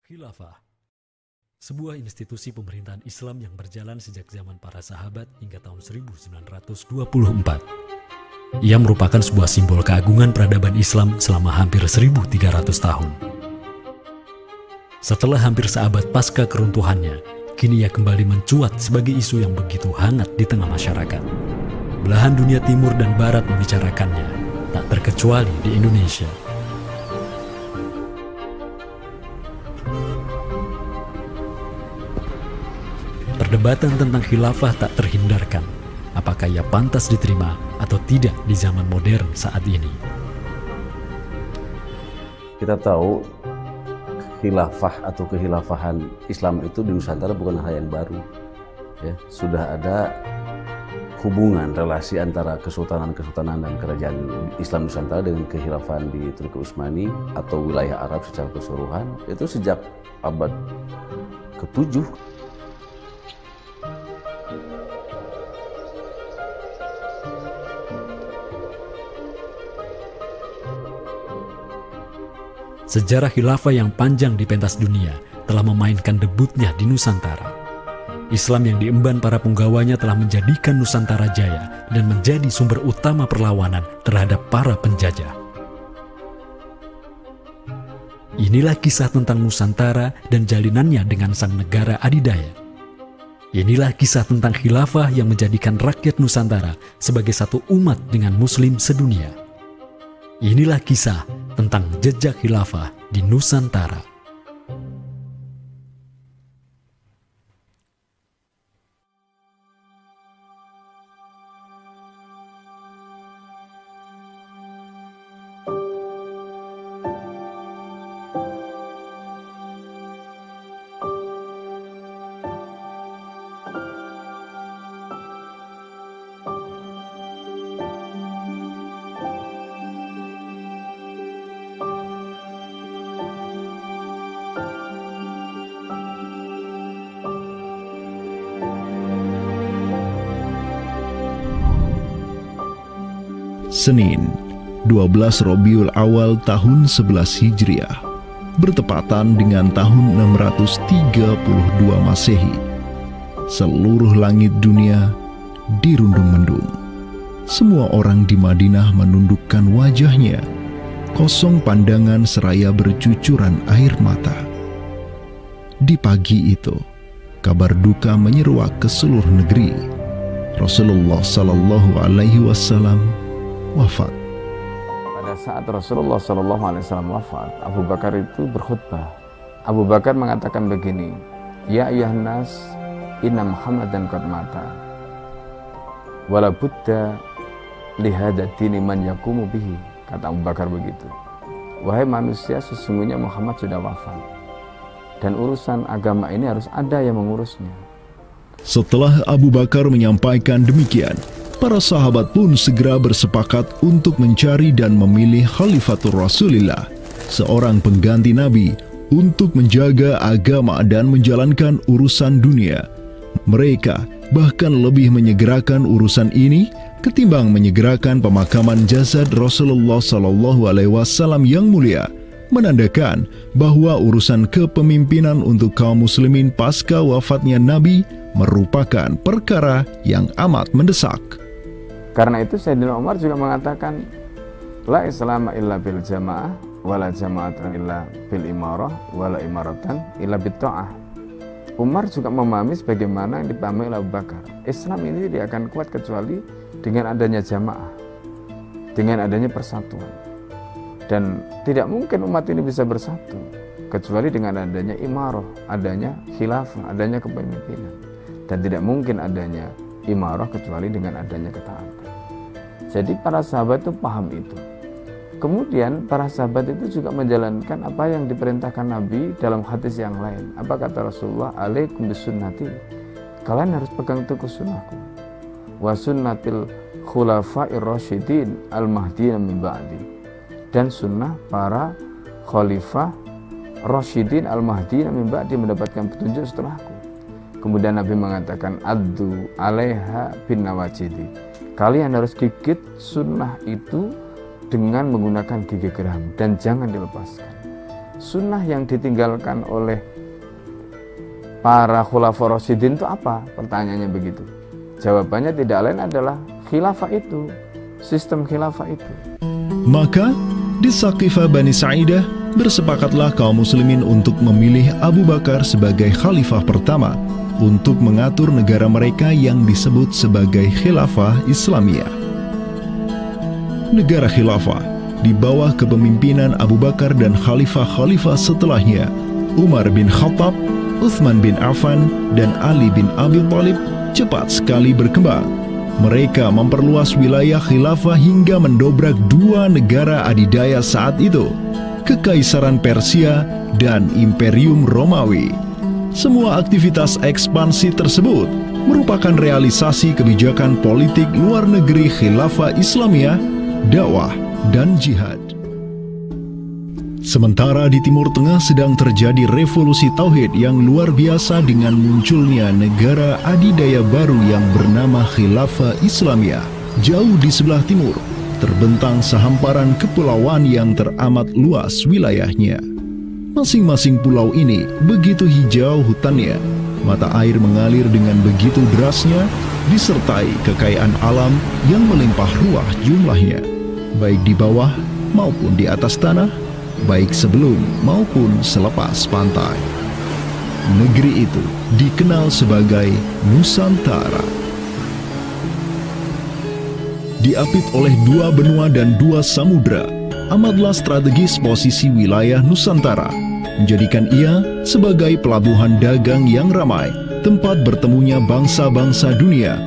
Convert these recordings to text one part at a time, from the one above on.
Khilafah, sebuah institusi pemerintahan Islam yang berjalan sejak zaman para sahabat hingga tahun 1924. Ia merupakan sebuah simbol keagungan peradaban Islam selama hampir 1.300 tahun. Setelah hampir seabad pasca keruntuhannya, kini ia kembali mencuat sebagai isu yang begitu hangat di tengah masyarakat. Belahan dunia timur dan barat membicarakannya, tak terkecuali di Indonesia. Perdebatan tentang khilafah tak terhindarkan. Apakah ia pantas diterima atau tidak di zaman modern saat ini? Kita tahu khilafah atau kehilafahan Islam itu di Nusantara bukan hal yang baru. Ya, sudah ada hubungan relasi antara kesultanan-kesultanan dan kerajaan Islam Nusantara dengan kehilafahan di Turki Utsmani atau wilayah Arab secara keseluruhan itu sejak abad ke-7. Sejarah khilafah yang panjang di pentas dunia telah memainkan debutnya di Nusantara. Islam yang diemban para punggawanya telah menjadikan Nusantara jaya dan menjadi sumber utama perlawanan terhadap para penjajah. Inilah kisah tentang Nusantara dan jalinannya dengan sang negara adidaya. Inilah kisah tentang khilafah yang menjadikan rakyat Nusantara sebagai satu umat dengan Muslim sedunia. Inilah kisah tentang jejak khilafah di Nusantara. Senin, 12 Rabiul Awal tahun 11 Hijriah, bertepatan dengan tahun 632 Masehi. Seluruh langit dunia dirundung mendung. Semua orang di Madinah menundukkan wajahnya, kosong pandangan seraya bercucuran air mata. Di pagi itu, kabar duka menyeruak ke seluruh negeri. Rasulullah Sallallahu Alaihi Wasallam wafat. Pada saat Rasulullah SAW wafat, Abu Bakar itu berkhutbah. Abu Bakar mengatakan begini, Ya ayyuhan nas, inna Muhammadan qad mata. Wala budda lihada dini man yakumu bihi. Kata Abu Bakar begitu. Wahai manusia, sesungguhnya Muhammad sudah wafat. Dan urusan agama ini harus ada yang mengurusnya. Setelah Abu Bakar menyampaikan demikian, para sahabat pun segera bersepakat untuk mencari dan memilih Khalifatur Rasulillah, seorang pengganti Nabi, untuk menjaga agama dan menjalankan urusan dunia. Mereka bahkan lebih menyegerakan urusan ini ketimbang menyegerakan pemakaman jasad Rasulullah SAW yang mulia, menandakan bahwa urusan kepemimpinan untuk kaum muslimin pasca wafatnya Nabi merupakan perkara yang amat mendesak. Karena itu Sayyidina Umar juga mengatakan, La islama illa bil jamaah, wala jama'atan illa bil imarah, wala imaratan illa bil ta'ah. Umar juga memahami sebagaimana yang dipahami oleh Abu Bakar. Islam ini tidak akan kuat kecuali dengan adanya jamaah, dengan adanya persatuan. Dan tidak mungkin umat ini bisa bersatu kecuali dengan adanya imarah, adanya khilafah, adanya kepemimpinan. Dan tidak mungkin adanya imarah kecuali dengan adanya ketaatan. Jadi para sahabat itu paham itu. Kemudian para sahabat itu juga menjalankan apa yang diperintahkan Nabi dalam hadis yang lain. Apa kata Rasulullah? Alaikum bisunnati. Kalian harus pegang teguh sunnahku. Wa sunnatil khulafa'ir rasyidin al-mahdiyyin min ba'di. Dan sunnah para khalifah rasyidin al-mahdiyyin min ba'di, mendapatkan petunjuk setelahku. Kemudian Nabi mengatakan, Addu alaiha bin nawajidi. Kalian harus gigit sunnah itu dengan menggunakan gigi geram dan jangan dilepaskan. sunnah yang ditinggalkan oleh para khulafaur rasyidin itu apa? Pertanyaannya begitu. Jawabannya tidak lain adalah khilafah itu, sistem khilafah itu. Maka di Saqifah Bani Sa'idah bersepakatlah kaum muslimin untuk memilih Abu Bakar sebagai khalifah pertama untuk mengatur negara mereka yang disebut sebagai khilafah Islamiyah. Negara khilafah di bawah kepemimpinan Abu Bakar dan khalifah-khalifah setelahnya, Umar bin Khattab, Utsman bin Affan, dan Ali bin Abi Thalib cepat sekali berkembang. Mereka memperluas wilayah khilafah hingga mendobrak dua negara adidaya saat itu, Kekaisaran Persia dan Imperium Romawi. Semua aktivitas ekspansi tersebut merupakan realisasi kebijakan politik luar negeri khilafah Islamiyah, dakwah, dan jihad. Sementara di Timur Tengah sedang terjadi revolusi tauhid yang luar biasa dengan munculnya negara adidaya baru yang bernama Khilafah Islamiyah. Jauh di sebelah timur, terbentang sehamparan kepulauan yang teramat luas wilayahnya. Masing-masing pulau ini begitu hijau hutannya, mata air mengalir dengan begitu derasnya, disertai kekayaan alam yang melimpah ruah jumlahnya, baik di bawah maupun di atas tanah, baik sebelum maupun selepas pantai. Negeri itu dikenal sebagai Nusantara. Diapit oleh dua benua dan dua samudra, amatlah strategis posisi wilayah Nusantara, menjadikan ia sebagai pelabuhan dagang yang ramai, tempat bertemunya bangsa-bangsa dunia.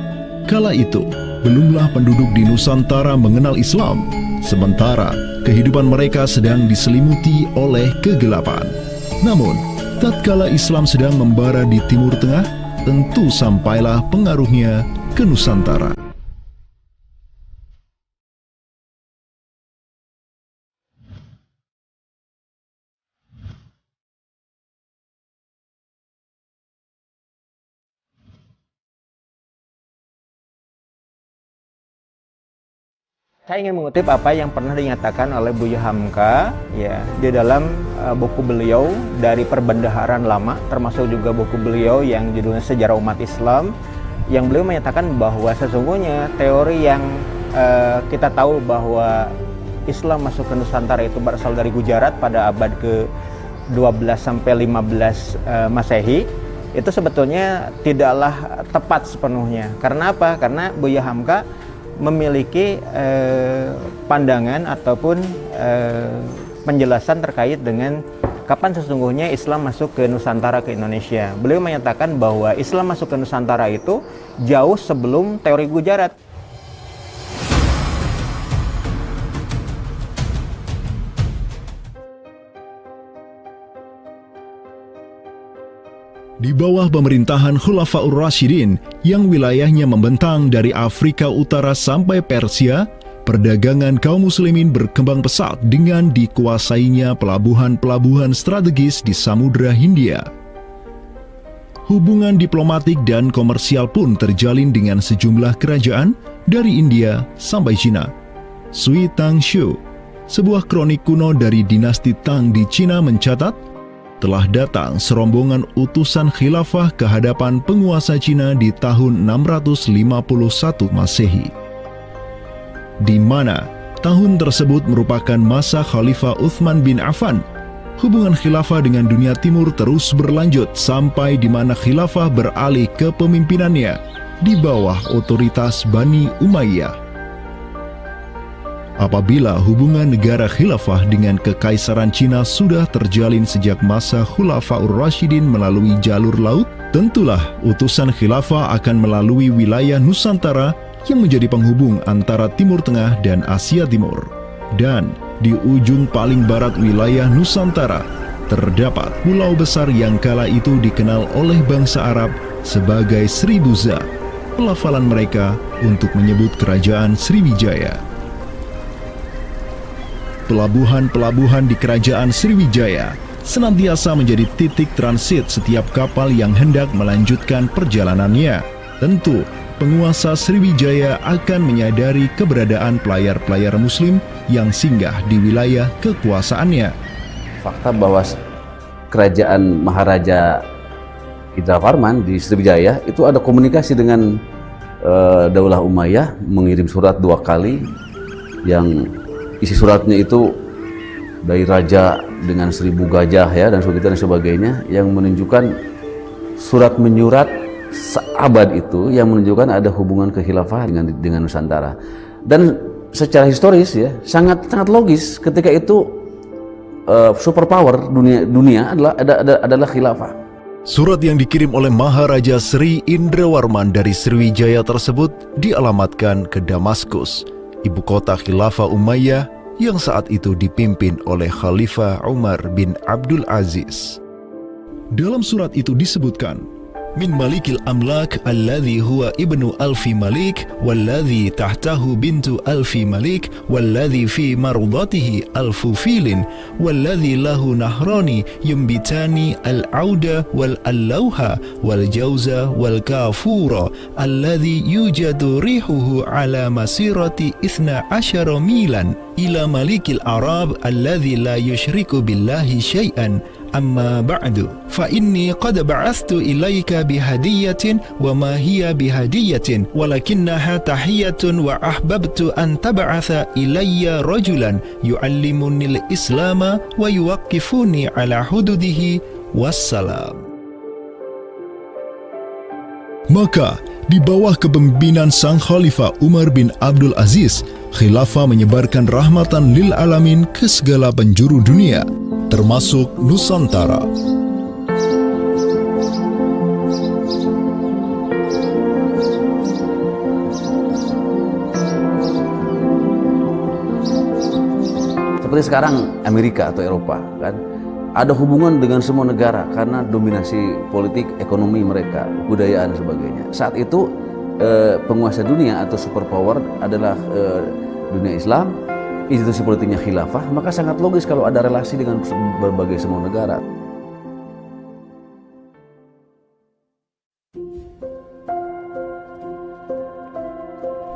Kala itu, belumlah penduduk di Nusantara mengenal Islam, sementara kehidupan mereka sedang diselimuti oleh kegelapan. Namun, tatkala Islam sedang membara di Timur Tengah, tentu sampailah pengaruhnya ke Nusantara. Saya ingin mengutip apa yang pernah dinyatakan oleh Buya Hamka ya di dalam buku beliau dari Perbendaharaan Lama, termasuk juga buku beliau yang judulnya Sejarah Umat Islam, yang beliau menyatakan bahwa sesungguhnya teori yang kita tahu bahwa Islam masuk ke Nusantara itu berasal dari Gujarat pada abad ke-12 sampai 15 Masehi, itu sebetulnya tidaklah tepat sepenuhnya. Karena apa? Karena Buya Hamka memiliki pandangan ataupun penjelasan terkait dengan kapan sesungguhnya Islam masuk ke Nusantara, ke Indonesia. Beliau menyatakan bahwa Islam masuk ke Nusantara itu jauh sebelum teori Gujarat. Di bawah pemerintahan Khulafaur Rasyidin yang wilayahnya membentang dari Afrika Utara sampai Persia, perdagangan kaum muslimin berkembang pesat dengan dikuasainya pelabuhan-pelabuhan strategis di Samudra Hindia. Hubungan diplomatik dan komersial pun terjalin dengan sejumlah kerajaan dari India sampai Cina. Sui Tang Xiu, sebuah kronik kuno dari dinasti Tang di Cina mencatat, telah datang serombongan utusan khilafah ke hadapan penguasa Cina di tahun 651 Masehi, di mana tahun tersebut merupakan masa Khalifah Utsman bin Affan. Hubungan khilafah dengan dunia timur terus berlanjut sampai di mana khilafah beralih ke pemimpinannya di bawah otoritas Bani Umayyah. Apabila hubungan negara khilafah dengan kekaisaran Cina sudah terjalin sejak masa Khulafaur Rasyidin melalui jalur laut, tentulah utusan khilafah akan melalui wilayah Nusantara yang menjadi penghubung antara Timur Tengah dan Asia Timur. Dan di ujung paling barat wilayah Nusantara, terdapat pulau besar yang kala itu dikenal oleh bangsa Arab sebagai Sribuza, pelafalan mereka untuk menyebut kerajaan Sriwijaya. Pelabuhan-pelabuhan di kerajaan Sriwijaya senantiasa menjadi titik transit setiap kapal yang hendak melanjutkan perjalanannya. Tentu, penguasa Sriwijaya akan menyadari keberadaan pelayar-pelayar muslim yang singgah di wilayah kekuasaannya. fakta bahwa kerajaan Maharaja Indravarman di Sriwijaya itu ada komunikasi dengan Daulah Umayyah, mengirim surat 2 kali yang isi suratnya itu dari raja dengan 1000 gajah ya dan sebagainya yang menunjukkan surat menyurat seabad itu yang menunjukkan ada hubungan kekhilafahan dengan Nusantara. Dan secara historis ya sangat logis ketika itu superpower dunia adalah khilafah. Surat yang dikirim oleh Maharaja Sri Indrawarman dari Sriwijaya tersebut dialamatkan ke Damaskus, ibu kota Khilafah Umayyah yang saat itu dipimpin oleh Khalifah Umar bin Abdul Aziz. Dalam surat itu disebutkan, min malikil amlak alladhi huwa ibnu alfi malik walladhi tahtahu bintu alfi malik walladhi fi marudatihi alfu filin walladhi lahu nahrani yumbitani al-auda wal-allawha wal-jawza wal-kafura alladhi yujadu rihuhu ala masirati 12 milan ila malikil arab alladhi la yushriku billahi syai'an. Amma ba'du, fa inni qad ba'athtu ilaika bihadiyatin wa ma hiya bihadiyatin walakinnaha tahiyatun wa ahbabtu an tab'atha ilayya rajulan yu'allimunil islama wa yuwaqqifuni ala hududihi wassalam. Maka di bawah kepemimpinan sang Khalifah Umar bin Abdul Aziz, khilafah menyebarkan rahmatan lil alamin ke segala penjuru dunia, termasuk Nusantara. Seperti sekarang Amerika atau Eropa kan ada hubungan dengan semua negara karena dominasi politik, ekonomi mereka, budaya dan sebagainya. Saat itu penguasa dunia atau superpower adalah dunia Islam, institusi politiknya khilafah, maka sangat logis kalau ada relasi dengan berbagai semua negara.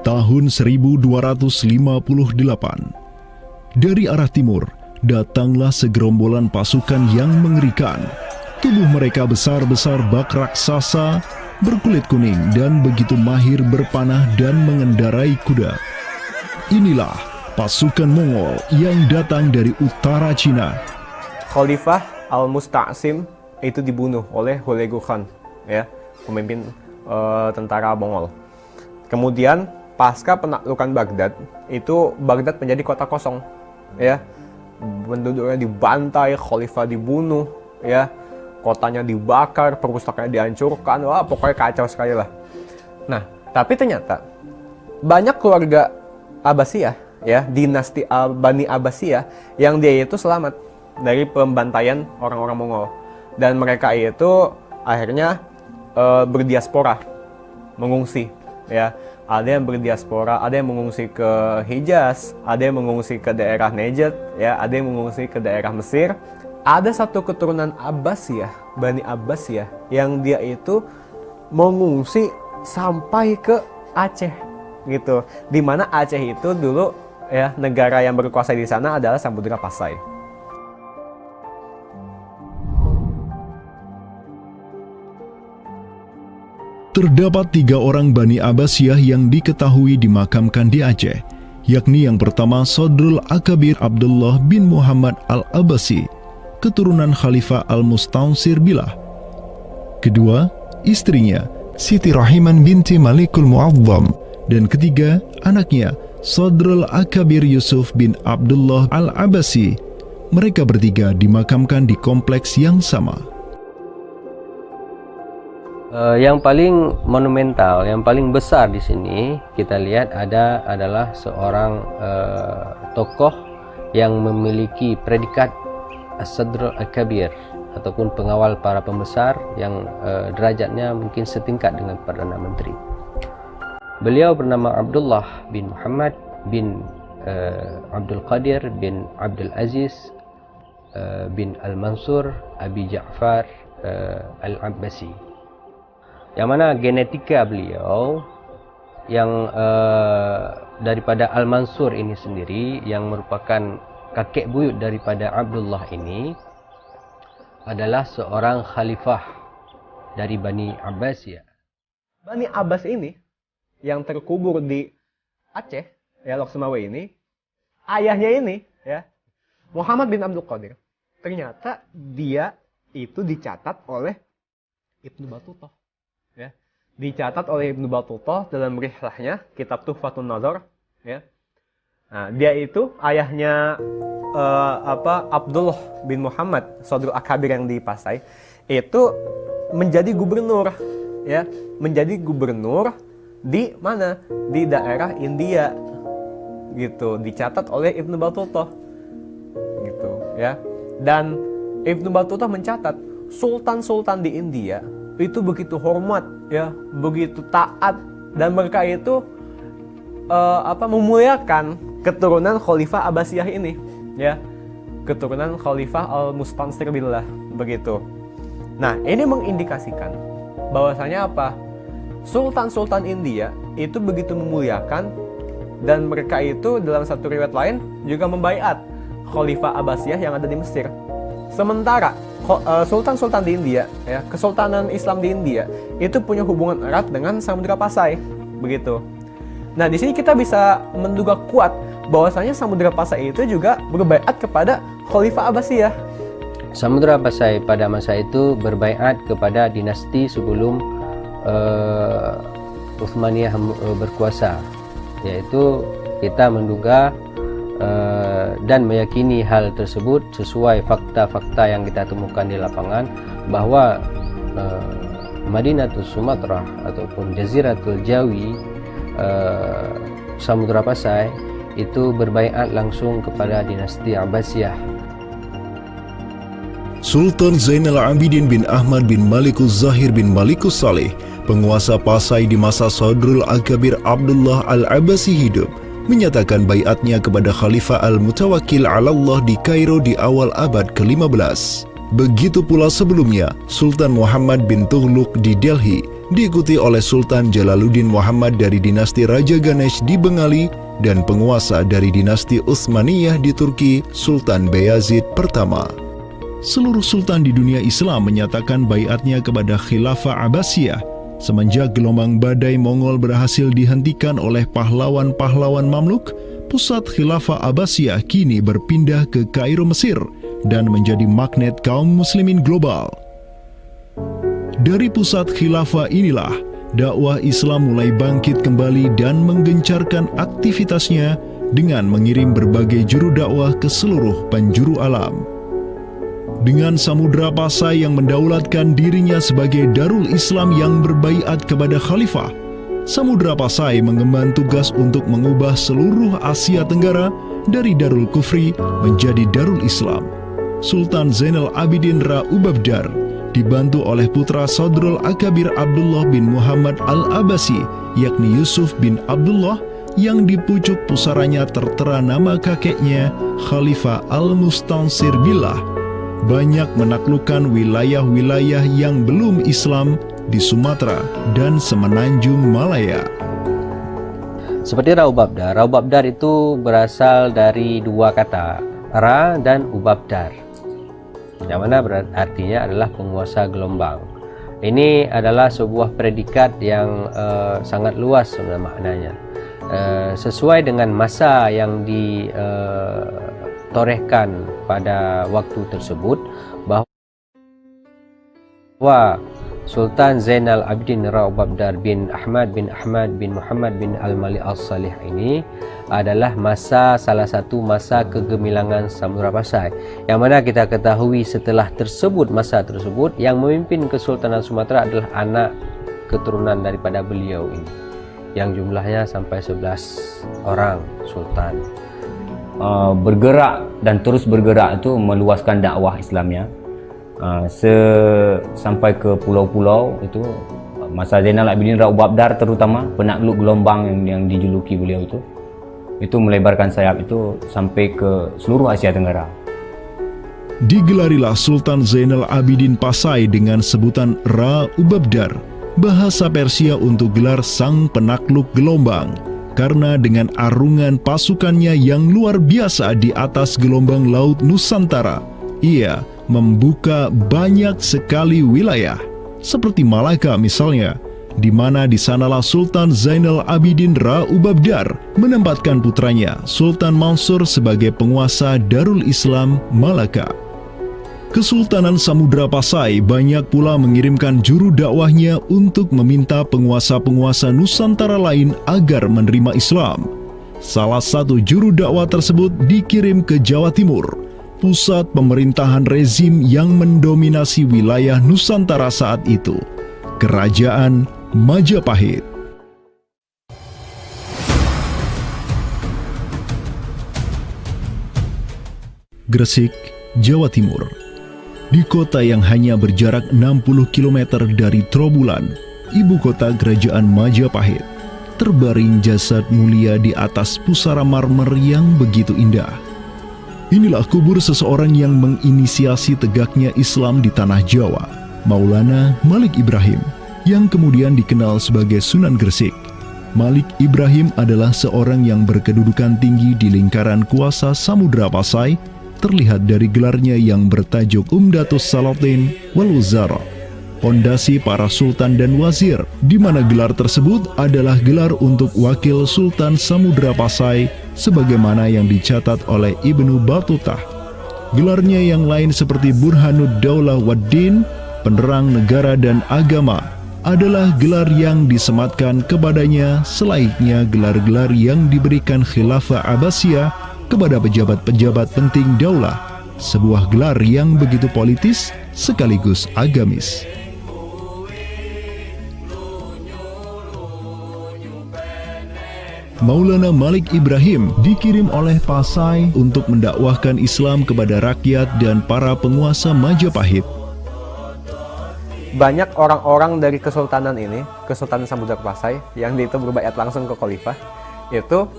Tahun 1258, dari arah timur datanglah segerombolan pasukan yang mengerikan. Tubuh mereka besar-besar bak raksasa, berkulit kuning dan begitu mahir berpanah dan mengendarai kuda. Inilah pasukan Mongol yang datang dari utara Cina. Khalifah Al-Musta'sim itu dibunuh oleh Hulagu Khan, ya, pemimpin tentara Mongol. Kemudian pasca penaklukan Baghdad, itu Baghdad menjadi kota kosong, ya. Penduduknya dibantai, khalifah dibunuh, ya. Kotanya dibakar, perpustakaannya dihancurkan, wah pokoknya kacau sekali lah. Nah, tapi ternyata banyak keluarga Abbasiyah, ya, dinasti Bani Abbasiyah yang dia itu selamat dari pembantaian orang-orang Mongol, dan mereka itu akhirnya berdiaspora, mengungsi, ya. Ada yang berdiaspora, ada yang mengungsi ke Hijaz, ada yang mengungsi ke daerah Najd, ya, ada yang mengungsi ke daerah Mesir. Ada satu keturunan Abbasiyah, Bani Abbasiyah, yang dia itu mengungsi sampai ke Aceh, gitu. Dimana Aceh itu dulu, ya, negara yang berkuasa di sana adalah Samudra Pasai. Terdapat 3 orang Bani Abbasiyah yang diketahui dimakamkan di Aceh, yakni yang pertama Sodrul Akabir Abdullah bin Muhammad Al-Abbasi, keturunan Khalifah Al-Mustaunsir Billah. Kedua, istrinya Siti Rahiman binti Malikul Mu'azzam, dan ketiga, anaknya Sodrul Akabir Yusuf bin Abdullah Al-Abbasi. Mereka bertiga dimakamkan di kompleks yang sama. Yang paling monumental, yang paling besar di sini kita lihat adalah seorang tokoh yang memiliki predikat As-Sadr Al-Kabir ataupun pengawal para pembesar yang derajatnya mungkin setingkat dengan Perdana Menteri. Beliau bernama Abdullah bin Muhammad bin Abdul Qadir bin Abdul Aziz bin Al-Mansur Abi Ja'far Al-Abbasi, yang mana genetika beliau yang daripada Al-Mansur ini sendiri yang merupakan kakek buyut daripada Abdullah ini adalah seorang khalifah dari Bani Abbasiyah. Bani Abbas ini yang terkubur di Aceh, ya Lok Sumawe ini, ayahnya ini, ya Muhammad bin Abdul Qadir. Ternyata dia itu dicatat oleh Ibnu Battuta, ya. Dicatat oleh Ibnu Battuta dalam rihlahnya, kitab Tuhfatun Nazar, ya. Nah, dia itu ayahnya Abdullah bin Muhammad Sodrul Akabir yang di Pasai itu menjadi gubernur, ya, menjadi gubernur di mana? Di daerah India, gitu. Dicatat oleh Ibnu Battuta, gitu, ya. Dan Ibnu Battuta mencatat sultan-sultan di India itu begitu hormat, ya, begitu taat, dan mereka itu memuliakan keturunan Khalifah Abbasiyah ini, ya, keturunan Khalifah Al-Mustansir billah, begitu. Nah, ini mengindikasikan bahwasanya apa? Sultan-sultan India itu begitu memuliakan, dan mereka itu dalam satu riwayat lain juga membaiat Khalifah Abbasiyah yang ada di Mesir. Sementara sultan-sultan di India, ya, kesultanan Islam di India itu punya hubungan erat dengan Samudra Pasai, begitu. Nah, di sini kita bisa menduga kuat bahwasanya Samudra Pasai itu juga berbaiat kepada Khalifah Abbasiyah. Samudra Pasai pada masa itu berbaiat kepada dinasti sebelum Utsmaniyah berkuasa, yaitu kita menduga dan meyakini hal tersebut sesuai fakta-fakta yang kita temukan di lapangan bahwa Madinatul Sumatera ataupun Jaziratul Jawi, Samudra Pasai itu berbaiat langsung kepada dinasti Abbasiyah. Sultan Zainal Abidin bin Ahmad bin Malikus Zahir bin Malikus Saleh, penguasa Pasai di masa Sodrul Akabir Abdullah Al-Abbasi hidup, menyatakan baiatnya kepada Khalifah Al-Mutawakkil 'ala Allah di Kairo di awal abad ke-15. Begitu pula sebelumnya, Sultan Muhammad bin Tughluk di Delhi diikuti oleh Sultan Jalaluddin Muhammad dari dinasti Raja Ganesh di Bengali dan penguasa dari dinasti Utsmaniyah di Turki, Sultan Bayazid pertama. Seluruh sultan di dunia Islam menyatakan baiatnya kepada Khilafah Abbasiyah semenjak gelombang badai Mongol berhasil dihentikan oleh pahlawan-pahlawan Mamluk. Pusat Khilafah Abbasiyah kini berpindah ke Kairo, Mesir, dan menjadi magnet kaum muslimin global. Dari pusat khilafah inilah dakwah Islam mulai bangkit kembali dan menggencarkan aktivitasnya dengan mengirim berbagai juru dakwah ke seluruh penjuru alam. Dengan Samudra Pasai yang mendaulatkan dirinya sebagai Darul Islam yang berbaiat kepada khalifah, Samudra Pasai mengemban tugas untuk mengubah seluruh Asia Tenggara dari Darul Kufri menjadi Darul Islam. Sultan Zainal Abidin Ra Ubabdar dibantu oleh putra Sodrul Akabir Abdullah bin Muhammad Al-Abbasi, yakni Yusuf bin Abdullah, yang di pucuk pusaranya tertera nama kakeknya Khalifah Al-Mustansir billah, banyak menaklukkan wilayah-wilayah yang belum Islam di Sumatera dan Semenanjung Malaya. Seperti Ra Ubabdar. Ra Ubabdar itu berasal dari dua kata, Ra dan Ubabdar, yang mana artinya adalah penguasa gelombang. Ini adalah sebuah predikat yang sangat luas sebenarnya maknanya, sesuai dengan masa yang ditorehkan pada waktu tersebut, bahwa Sultan Zainal Abidin Ra Ubabdar bin Ahmad bin Muhammad bin Al-Malik Al-Salih ini adalah salah satu masa kegemilangan Samudra Pasai, yang mana kita ketahui setelah masa tersebut yang memimpin Kesultanan Sumatera adalah anak keturunan daripada beliau ini, yang jumlahnya sampai 11 orang sultan. Bergerak dan terus bergerak itu meluaskan dakwah Islamnya sampai ke pulau-pulau. Itu masa Zainal Abidin Ra Ubabdar, terutama penakluk gelombang yang dijuluki beliau itu melebarkan sayap itu sampai ke seluruh Asia Tenggara. Digelarilah Sultan Zainal Abidin Pasai dengan sebutan Ra Ubabdar, bahasa Persia untuk gelar sang penakluk gelombang. karena dengan arungan pasukannya yang luar biasa di atas gelombang laut Nusantara, ia membuka banyak sekali wilayah, seperti Malaka misalnya, di mana di sanalah Sultan Zainal Abidin Ra Ubabdar menempatkan putranya Sultan Mansur sebagai penguasa Darul Islam Malaka. Kesultanan Samudra Pasai banyak pula mengirimkan juru dakwahnya untuk meminta penguasa-penguasa Nusantara lain agar menerima Islam. Salah satu juru dakwah tersebut dikirim ke Jawa Timur, pusat pemerintahan rezim yang mendominasi wilayah Nusantara saat itu, Kerajaan Majapahit. Gresik, Jawa Timur. Di kota yang hanya berjarak 60 km dari Trowulan, ibu kota Kerajaan Majapahit, terbaring jasad mulia di atas pusara marmer yang begitu indah. Inilah kubur seseorang yang menginisiasi tegaknya Islam di tanah Jawa, Maulana Malik Ibrahim, yang kemudian dikenal sebagai Sunan Gresik. Malik Ibrahim adalah seorang yang berkedudukan tinggi di lingkaran kuasa Samudra Pasai, terlihat dari gelarnya yang bertajuk Umdatus Salatin wal Wuzara, pondasi para sultan dan wazir, di mana gelar tersebut adalah gelar untuk wakil Sultan Samudra Pasai sebagaimana yang dicatat oleh Ibnu Battutah. Gelarnya yang lain seperti Burhanud Daulah Waddin, penerang negara dan agama, adalah gelar yang disematkan kepadanya selayaknya gelar-gelar yang diberikan Khilafah Abbasiyah kepada pejabat-pejabat penting daulah, sebuah gelar yang begitu politis sekaligus agamis. Maulana Malik Ibrahim dikirim oleh Pasai untuk mendakwahkan Islam kepada rakyat dan para penguasa Majapahit. Banyak orang-orang dari kesultanan ini, Kesultanan Samudra Pasai, yang itu berbaiat langsung ke khalifah, itu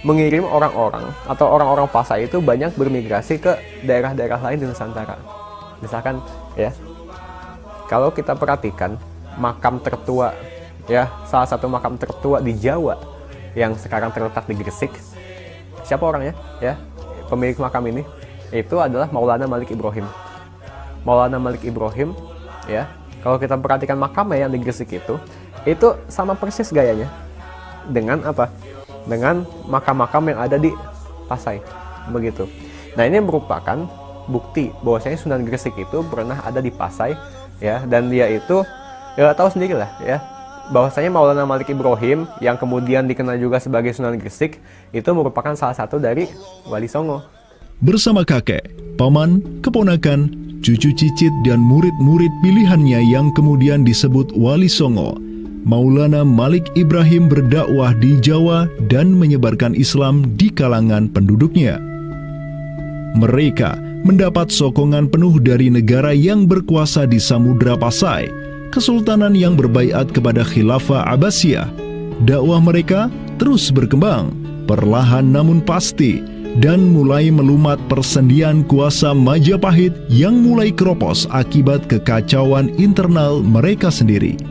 mengirim orang-orang atau orang-orang Pasai itu banyak bermigrasi ke daerah-daerah lain di Nusantara. Misalkan ya, kalau kita perhatikan makam tertua ya, salah satu makam tertua di Jawa yang sekarang terletak di Gresik, siapa orangnya ya? Pemilik makam ini itu adalah Maulana Malik Ibrahim. Maulana Malik Ibrahim ya, kalau kita perhatikan makamnya yang di Gresik itu sama persis gayanya dengan apa? Dengan makam-makam yang ada di Pasai, begitu. Nah, ini merupakan bukti bahwasanya Sunan Gresik itu pernah ada di Pasai ya, dan dia itu ya tahu sendirilah ya, bahwasanya Maulana Malik Ibrahim yang kemudian dikenal juga sebagai Sunan Gresik itu merupakan salah satu dari Wali Songo. Bersama kakek, paman, keponakan, cucu cicit dan murid-murid pilihannya yang kemudian disebut Wali Songo, Maulana Malik Ibrahim berdakwah di Jawa dan menyebarkan Islam di kalangan penduduknya. Mereka mendapat sokongan penuh dari negara yang berkuasa di Samudra Pasai, kesultanan yang berbaiat kepada Khilafah Abbasiyah. Dakwah mereka terus berkembang, perlahan namun pasti, dan mulai melumat persendian kuasa Majapahit yang mulai keropos akibat kekacauan internal mereka sendiri.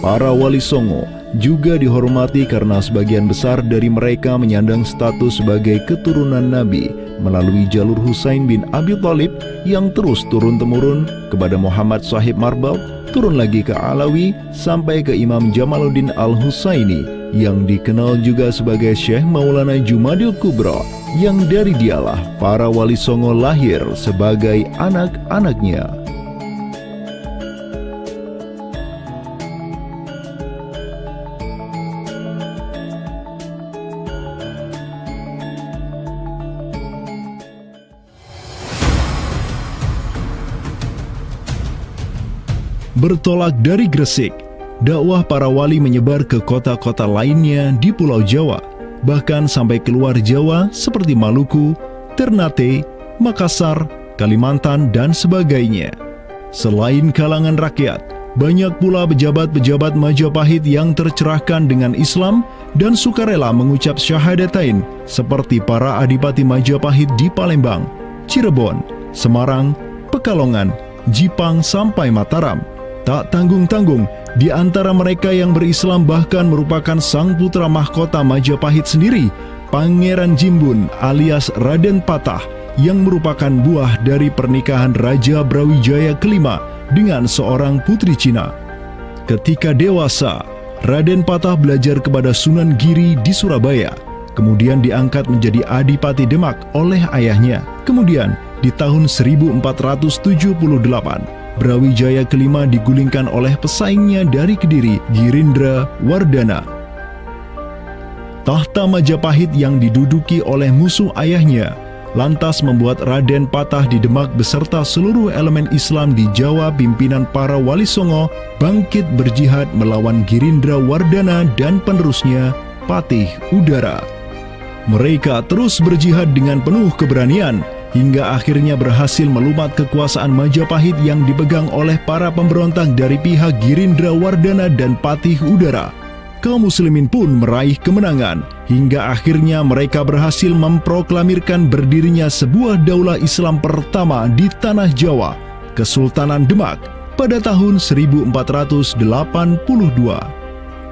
Para Wali Songo juga dihormati karena sebagian besar dari mereka menyandang status sebagai keturunan Nabi melalui jalur Husain bin Abi Thalib yang terus turun-temurun kepada Muhammad Sahib Marbal, turun lagi ke Alawi sampai ke Imam Jamaluddin Al-Husaini yang dikenal juga sebagai Syekh Maulana Jumadil Kubra, yang dari dialah para Wali Songo lahir sebagai anak-anaknya. Bertolak dari Gresik, dakwah para wali menyebar ke kota-kota lainnya di Pulau Jawa, bahkan sampai keluar Jawa seperti Maluku, Ternate, Makassar, Kalimantan, dan sebagainya. Selain kalangan rakyat, banyak pula pejabat-pejabat Majapahit yang tercerahkan dengan Islam dan sukarela mengucap syahadatain, seperti para adipati Majapahit di Palembang, Cirebon, Semarang, Pekalongan, Jipang sampai Mataram. Tak tanggung-tanggung, di antara mereka yang berislam bahkan merupakan sang putra mahkota Majapahit sendiri, Pangeran Jimbun alias Raden Patah, yang merupakan buah dari pernikahan Raja Brawijaya kelima dengan seorang putri Cina. Ketika dewasa, Raden Patah belajar kepada Sunan Giri di Surabaya, kemudian diangkat menjadi Adipati Demak oleh ayahnya. Kemudian, di tahun 1478, Brawijaya kelima digulingkan oleh pesaingnya dari Kediri, Girindra Wardana. Tahta Majapahit yang diduduki oleh musuh ayahnya lantas membuat Raden Patah di Demak beserta seluruh elemen Islam di Jawa pimpinan para Wali Songo bangkit berjihad melawan Girindra Wardana dan penerusnya Patih Udara. Mereka terus berjihad dengan penuh keberanian hingga akhirnya berhasil melumat kekuasaan Majapahit yang dipegang oleh para pemberontak dari pihak Girindra Wardana dan Patih Udara. Kaum muslimin pun meraih kemenangan hingga akhirnya mereka berhasil memproklamirkan berdirinya sebuah daulah Islam pertama di tanah Jawa, Kesultanan Demak, pada tahun 1482.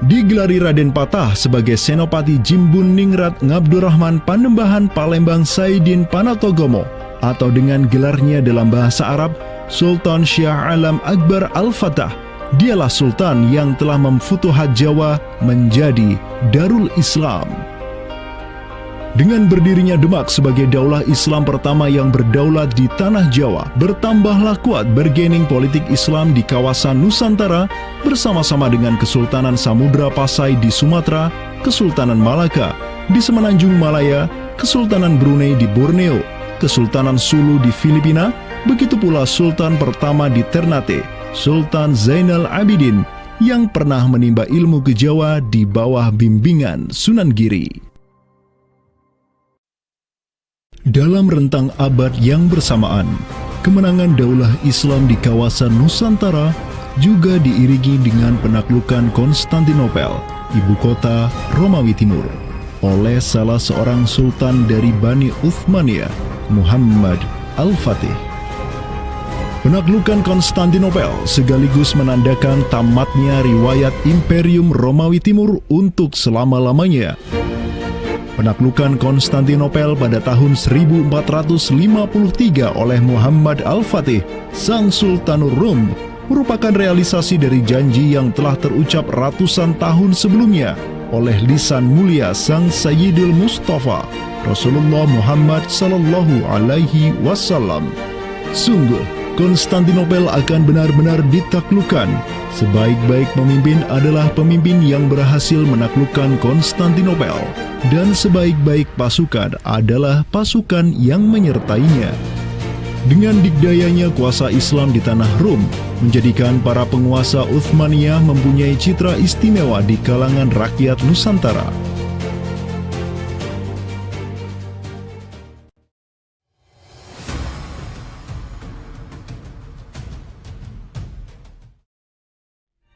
Digelari Raden Patah sebagai Senopati Jimbun Ningrat Ngabdurrahman Panembahan Palembang Saidin Panatogomo, atau dengan gelarnya dalam bahasa Arab Sultan Syah Alam Akbar Al-Fatah. Dialah Sultan yang telah memfutuhat Jawa menjadi Darul Islam. Dengan berdirinya Demak sebagai daulah Islam pertama yang berdaulat di tanah Jawa, bertambahlah kuat bargaining politik Islam di kawasan Nusantara bersama-sama dengan Kesultanan Samudra Pasai di Sumatera, Kesultanan Malaka di Semenanjung Malaya, Kesultanan Brunei di Borneo, Kesultanan Sulu di Filipina, begitu pula Sultan pertama di Ternate, Sultan Zainal Abidin, yang pernah menimba ilmu ke Jawa di bawah bimbingan Sunan Giri. Dalam rentang abad yang bersamaan, kemenangan daulah Islam di kawasan Nusantara juga diiringi dengan penaklukan Konstantinopel, ibu kota Romawi Timur, oleh salah seorang sultan dari Bani Uthmaniyah, Muhammad Al-Fatih. Penaklukan Konstantinopel sekaligus menandakan tamatnya riwayat Imperium Romawi Timur untuk selama-lamanya. Penaklukan Konstantinopel pada tahun 1453 oleh Muhammad Al-Fatih, sang Sultanur Rum, merupakan realisasi dari janji yang telah terucap ratusan tahun sebelumnya oleh lisan mulia sang Sayyidul Mustafa, Rasulullah Muhammad Sallallahu Alaihi Wasallam. Sungguh, Konstantinopel akan benar-benar ditaklukkan. Sebaik-baik pemimpin adalah pemimpin yang berhasil menaklukkan Konstantinopel, dan sebaik-baik pasukan adalah pasukan yang menyertainya. Dengan dikdayanya kuasa Islam di tanah Rum, menjadikan para penguasa Uthmaniyah mempunyai citra istimewa di kalangan rakyat Nusantara.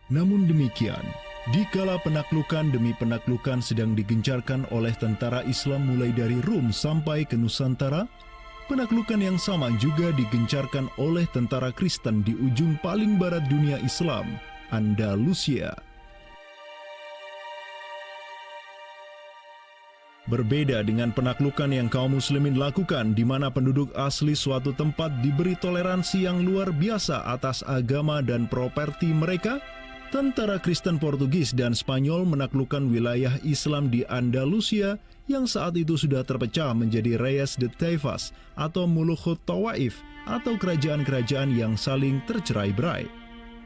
Namun demikian, dikala penaklukan demi penaklukan sedang digencarkan oleh tentara Islam mulai dari Rum sampai ke Nusantara, penaklukan yang sama juga digencarkan oleh tentara Kristen di ujung paling barat dunia Islam, Andalusia. Berbeda dengan penaklukan yang kaum muslimin lakukan, di mana penduduk asli suatu tempat diberi toleransi yang luar biasa atas agama dan properti mereka, tentara Kristen Portugis dan Spanyol menaklukkan wilayah Islam di Andalusia yang saat itu sudah terpecah menjadi Reyes de Taifas atau Mulukhut Tawaif atau kerajaan-kerajaan yang saling tercerai-berai.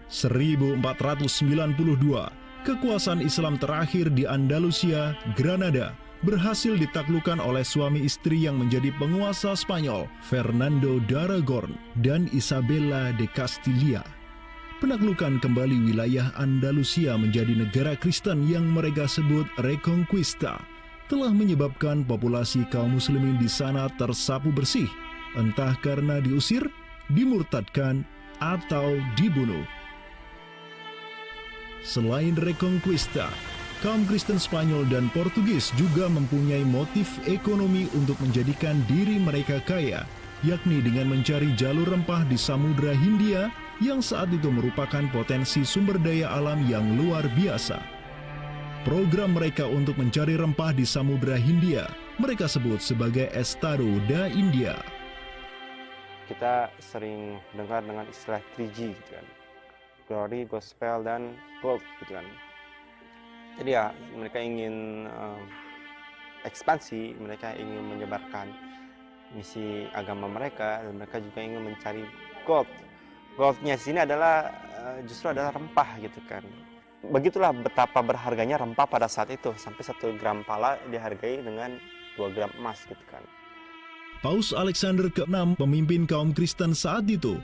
1492, kekuasaan Islam terakhir di Andalusia, Granada, berhasil ditaklukkan oleh suami istri yang menjadi penguasa Spanyol, Fernando de Aragon dan Isabella de Castilla. Penaklukan kembali wilayah Andalusia menjadi negara Kristen yang mereka sebut Reconquista telah menyebabkan populasi kaum muslimin di sana tersapu bersih, entah karena diusir, dimurtadkan, atau dibunuh. Selain Reconquista, kaum Kristen Spanyol dan Portugis juga mempunyai motif ekonomi untuk menjadikan diri mereka kaya, yakni dengan mencari jalur rempah di Samudra Hindia yang saat itu merupakan potensi sumber daya alam yang luar biasa. Program mereka untuk mencari rempah di Samudra Hindia mereka sebut sebagai Estado da India. Kita sering dengar dengan istilah 3G gitu kan, Glory, Gospel, dan Gold gitu kan. Jadi ya mereka ingin ekspansi, mereka ingin menyebarkan misi agama mereka, dan mereka juga ingin mencari gold. Goldnya sini adalah justru adalah rempah gitu kan. Begitulah betapa berharganya rempah pada saat itu, sampai 1 gram pala dihargai dengan 2 gram emas gitu kan. Paus Alexander ke-6, pemimpin kaum Kristen saat itu,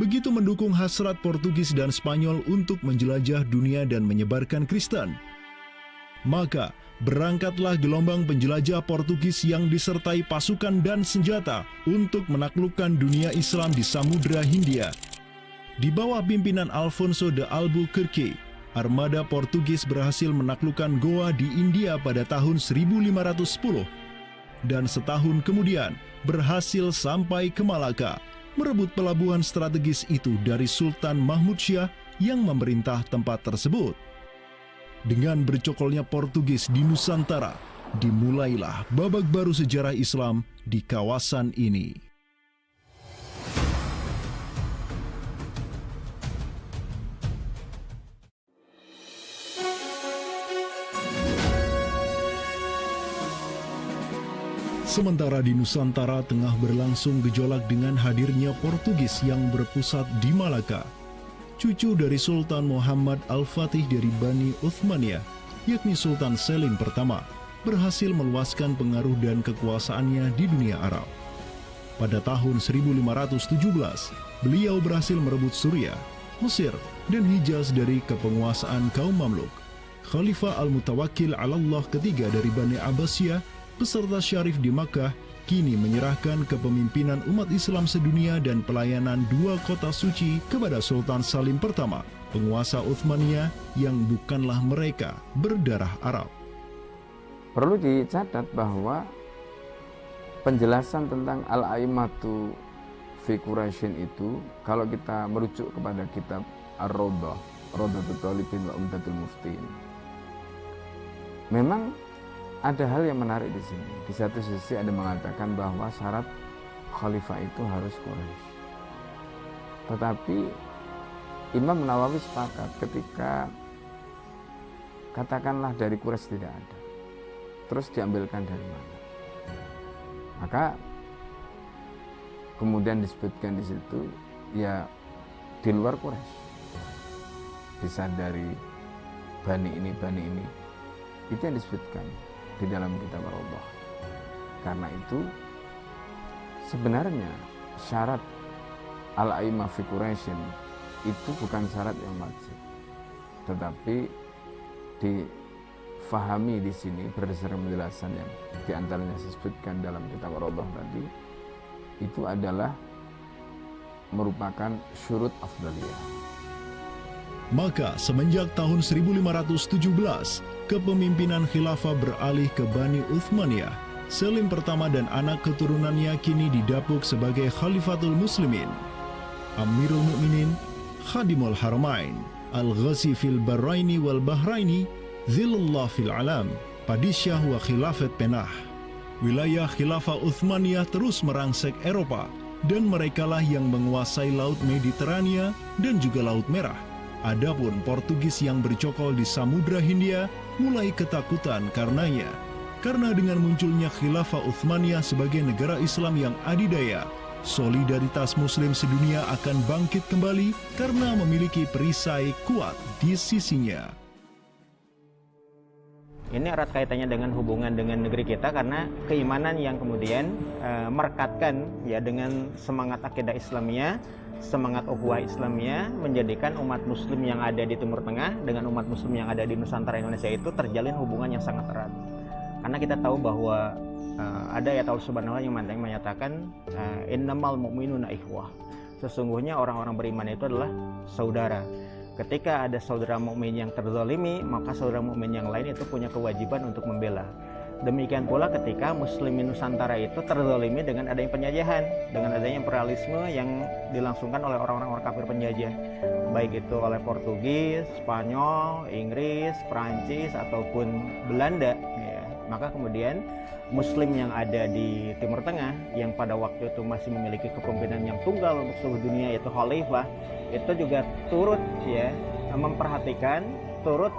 begitu mendukung hasrat Portugis dan Spanyol untuk menjelajah dunia dan menyebarkan Kristen. Maka, berangkatlah gelombang penjelajah Portugis yang disertai pasukan dan senjata untuk menaklukkan dunia Islam di Samudra Hindia. Di bawah pimpinan Alfonso de Albuquerque, armada Portugis berhasil menaklukkan Goa di India pada tahun 1510. Dan setahun kemudian, berhasil sampai ke Malaka, merebut pelabuhan strategis itu dari Sultan Mahmud Syah yang memerintah tempat tersebut. Dengan bercokolnya Portugis di Nusantara, dimulailah babak baru sejarah Islam di kawasan ini. Sementara di Nusantara tengah berlangsung gejolak dengan hadirnya Portugis yang berpusat di Malaka. Cucu dari Sultan Muhammad Al-Fatih dari Bani Uthmaniyah, yakni Sultan Selim pertama, berhasil meluaskan pengaruh dan kekuasaannya di dunia Arab. Pada tahun 1517, beliau berhasil merebut Suriah, Mesir, dan Hijaz dari kepenguasaan kaum Mamluk. Khalifah Al-Mutawakkil 'alallah ketiga dari Bani Abbasiyah beserta Syarif di Makkah kini menyerahkan kepemimpinan umat Islam sedunia dan pelayanan 2 kota suci kepada Sultan Salim pertama, penguasa Uthmaniyah yang bukanlah mereka berdarah Arab. Perlu dicatat bahwa penjelasan tentang Al-A'immatu fi Quraisyin itu, kalau kita merujuk kepada kitab Ar-Rawdah, Rawdatul Talibin wa Umdatul Muftin, memang ada hal yang menarik di sini. Di satu sisi ada mengatakan bahwa syarat khalifah itu harus Quraisy. Tetapi Imam Nawawi sepakat ketika katakanlah dari Quraisy tidak ada, terus diambilkan dari mana? Maka kemudian disebutkan di situ ya di luar Quraisy. Bisa dari bani ini, itu yang disebutkan di dalam kitab Ar-Rawdah. Karena itu sebenarnya syarat al-a'immah fi Quraisyin itu bukan syarat yang wajib, tetapi difahami di sini berdasarkan penjelasan yang diantaranya disebutkan dalam kitab Ar-Rawdah tadi, itu adalah merupakan syurut afdaliyah. Maka semenjak tahun 1517, kepemimpinan khilafah beralih ke Bani Uthmaniyah. Selim pertama dan anak keturunannya kini didapuk sebagai Khalifatul Muslimin. Amirul Mukminin, Khadimul Haramain, Al-Ghazi fil Bahraini wal Bahraini, Zilullah fil Alam, Padisyah wa Khilafat Penah. Wilayah khilafah Uthmaniyah terus merangsek Eropa, dan merekalah yang menguasai Laut Mediterania dan juga Laut Merah. Adapun Portugis yang bercokol di Samudra Hindia mulai ketakutan karenanya. Karena dengan munculnya khilafah Uthmaniyah sebagai negara Islam yang adidaya, solidaritas Muslim sedunia akan bangkit kembali karena memiliki perisai kuat di sisinya. Ini erat kaitannya dengan hubungan dengan negeri kita, karena keimanan yang kemudian merekatkan ya dengan semangat akidah Islamiyah, semangat ukhuwah Islamiyah, menjadikan umat Muslim yang ada di Timur Tengah dengan umat Muslim yang ada di Nusantara Indonesia itu terjalin hubungan yang sangat erat. Karena kita tahu bahwa ada ayat Allah Subhanahu wa Ta'ala yang menyatakan innamal mu'minuna ikhwah. Sesungguhnya orang-orang beriman itu adalah saudara. Ketika ada saudara mukmin yang terzalimi, maka saudara mukmin yang lain itu punya kewajiban untuk membela. Demikian pula ketika Muslimin Nusantara itu terzalimi dengan adanya penjajahan, dengan adanya imperialisme yang dilangsungkan oleh orang-orang kafir penjajah, baik itu oleh Portugis, Spanyol, Inggris, Perancis ataupun Belanda. Ya. Maka kemudian Muslim yang ada di Timur Tengah yang pada waktu itu masih memiliki kepemimpinan yang tunggal untuk seluruh dunia, yaitu Khalifah, itu juga turut ya memperhatikan, turut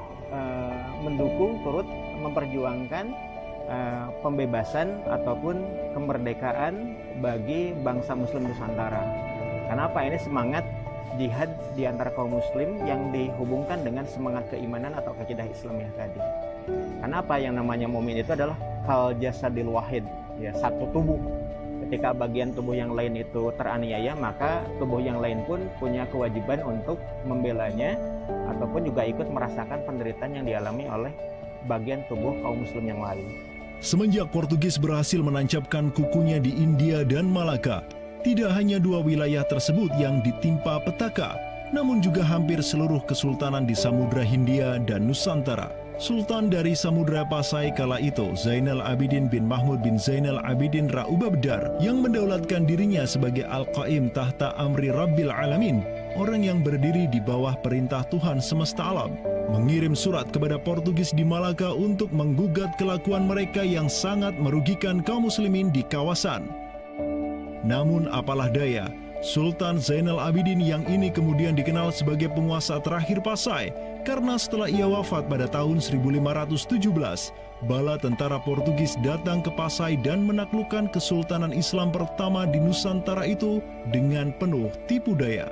mendukung, turut memperjuangkan pembebasan ataupun kemerdekaan bagi bangsa Muslim Nusantara. Kenapa? Ini semangat jihad di antara kaum Muslim yang dihubungkan dengan semangat keimanan atau akidah Islamiyah tadi. Kenapa? Yang namanya mukmin itu adalah kal jasadil wahid, ya, satu tubuh. Ketika bagian tubuh yang lain itu teraniaya, maka tubuh yang lain pun punya kewajiban untuk membelanya ataupun juga ikut merasakan penderitaan yang dialami oleh bagian tubuh kaum Muslim yang lain. Semenjak Portugis berhasil menancapkan kukunya di India dan Malaka, tidak hanya dua wilayah tersebut yang ditimpa petaka, namun juga hampir seluruh kesultanan di Samudra Hindia dan Nusantara. Sultan dari Samudra Pasai kala itu, Zainal Abidin bin Mahmud bin Zainal Abidin Ra'ubabdar, yang mendaulatkan dirinya sebagai Al-Qaim tahta Amri Rabbil Alamin, orang yang berdiri di bawah perintah Tuhan semesta alam, mengirim surat kepada Portugis di Malaka untuk menggugat kelakuan mereka yang sangat merugikan kaum muslimin di kawasan. Namun apalah daya, Sultan Zainal Abidin yang ini kemudian dikenal sebagai penguasa terakhir Pasai, karena setelah ia wafat pada tahun 1517, bala tentara Portugis datang ke Pasai dan menaklukkan Kesultanan Islam pertama di Nusantara itu dengan penuh tipu daya.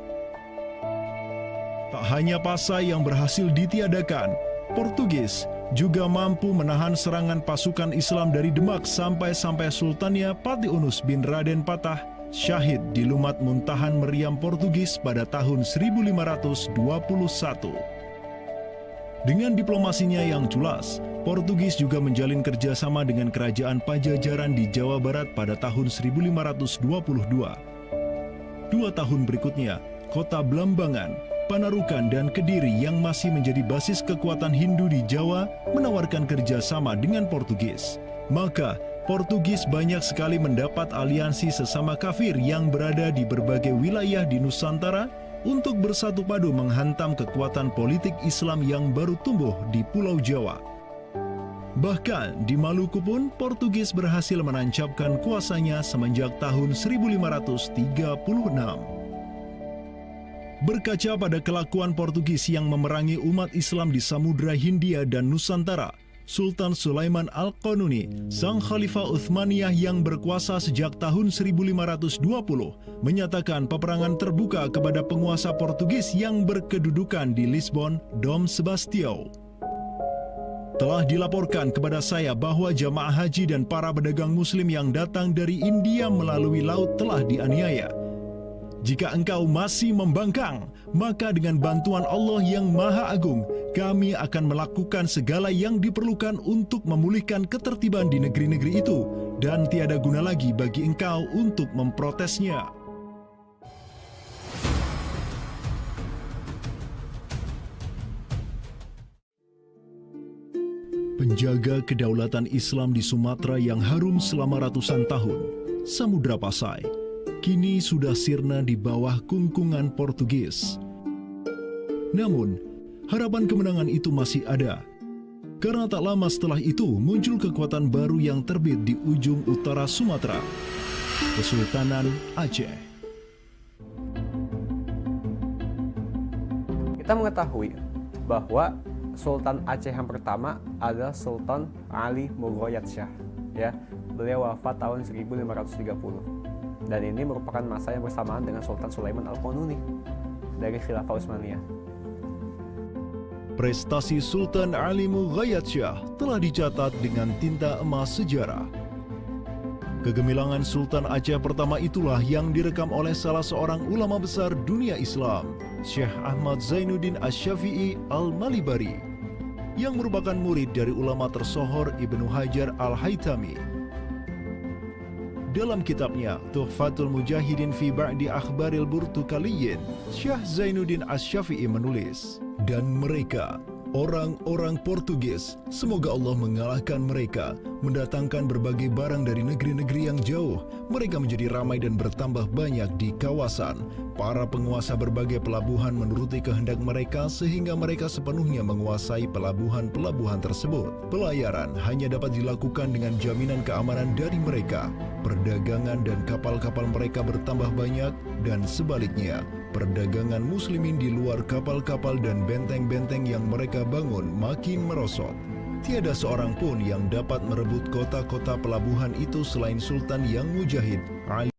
Tak hanya Pasai yang berhasil ditiadakan, Portugis juga mampu menahan serangan pasukan Islam dari Demak sampai Sultannya Patiunus bin Raden Patah syahid di Lumat Muntahan Meriam Portugis pada tahun 1521. Dengan diplomasinya yang culas, Portugis juga menjalin kerjasama dengan kerajaan Pajajaran di Jawa Barat pada tahun 1522. 2 tahun berikutnya, kota Blambangan, Panarukan, dan Kediri yang masih menjadi basis kekuatan Hindu di Jawa menawarkan kerjasama dengan Portugis. Maka, Portugis banyak sekali mendapat aliansi sesama kafir yang berada di berbagai wilayah di Nusantara untuk bersatu padu menghantam kekuatan politik Islam yang baru tumbuh di Pulau Jawa. Bahkan di Maluku pun Portugis berhasil menancapkan kuasanya semenjak tahun 1536. Berkaca pada kelakuan Portugis yang memerangi umat Islam di Samudra Hindia dan Nusantara, Sultan Sulaiman Al-Qanuni, sang Khalifah Uthmaniyah yang berkuasa sejak tahun 1520, menyatakan peperangan terbuka kepada penguasa Portugis yang berkedudukan di Lisbon, Dom Sebastião. Telah dilaporkan kepada saya bahwa jamaah haji dan para pedagang muslim yang datang dari India melalui laut telah dianiaya. Jika engkau masih membangkang, maka dengan bantuan Allah yang Maha Agung, kami akan melakukan segala yang diperlukan untuk memulihkan ketertiban di negeri-negeri itu, dan tiada guna lagi bagi engkau untuk memprotesnya. Penjaga kedaulatan Islam di Sumatera yang harum selama ratusan tahun, Samudra Pasai, kini sudah sirna di bawah kungkungan Portugis. Namun, harapan kemenangan itu masih ada. Karena tak lama setelah itu muncul kekuatan baru yang terbit di ujung utara Sumatera, Kesultanan Aceh. Kita mengetahui bahwa Sultan Aceh yang pertama adalah Sultan Ali Mughayat Shah. Ya, beliau wafat tahun 1530. Dan ini merupakan masa yang bersamaan dengan Sultan Sulaiman Al-Qanuni dari Khilafah Utsmaniyah. Prestasi Sultan Ali Mughayat Shah telah dicatat dengan tinta emas sejarah. Kegemilangan Sultan Aceh pertama itulah yang direkam oleh salah seorang ulama besar dunia Islam, Syekh Ahmad Zainuddin Asy-Syafi'i Al-Malibari, yang merupakan murid dari ulama tersohor Ibnu Hajar Al-Haytami. Dalam kitabnya Tuhfatul Mujahidin fi Ba'di Akhbaril Burtukaliyin, Syekh Zainuddin Asy-Syafi'i menulis, dan mereka orang-orang Portugis. Semoga Allah mengalahkan mereka, mendatangkan berbagai barang dari negeri-negeri yang jauh. Mereka menjadi ramai dan bertambah banyak di kawasan. Para penguasa berbagai pelabuhan menuruti kehendak mereka sehingga mereka sepenuhnya menguasai pelabuhan-pelabuhan tersebut. Pelayaran hanya dapat dilakukan dengan jaminan keamanan dari mereka. Perdagangan dan kapal-kapal mereka bertambah banyak dan sebaliknya. Perdagangan muslimin di luar kapal-kapal dan benteng-benteng yang mereka bangun makin merosot. Tiada seorang pun yang dapat merebut kota-kota pelabuhan itu selain Sultan yang mujahid, Ali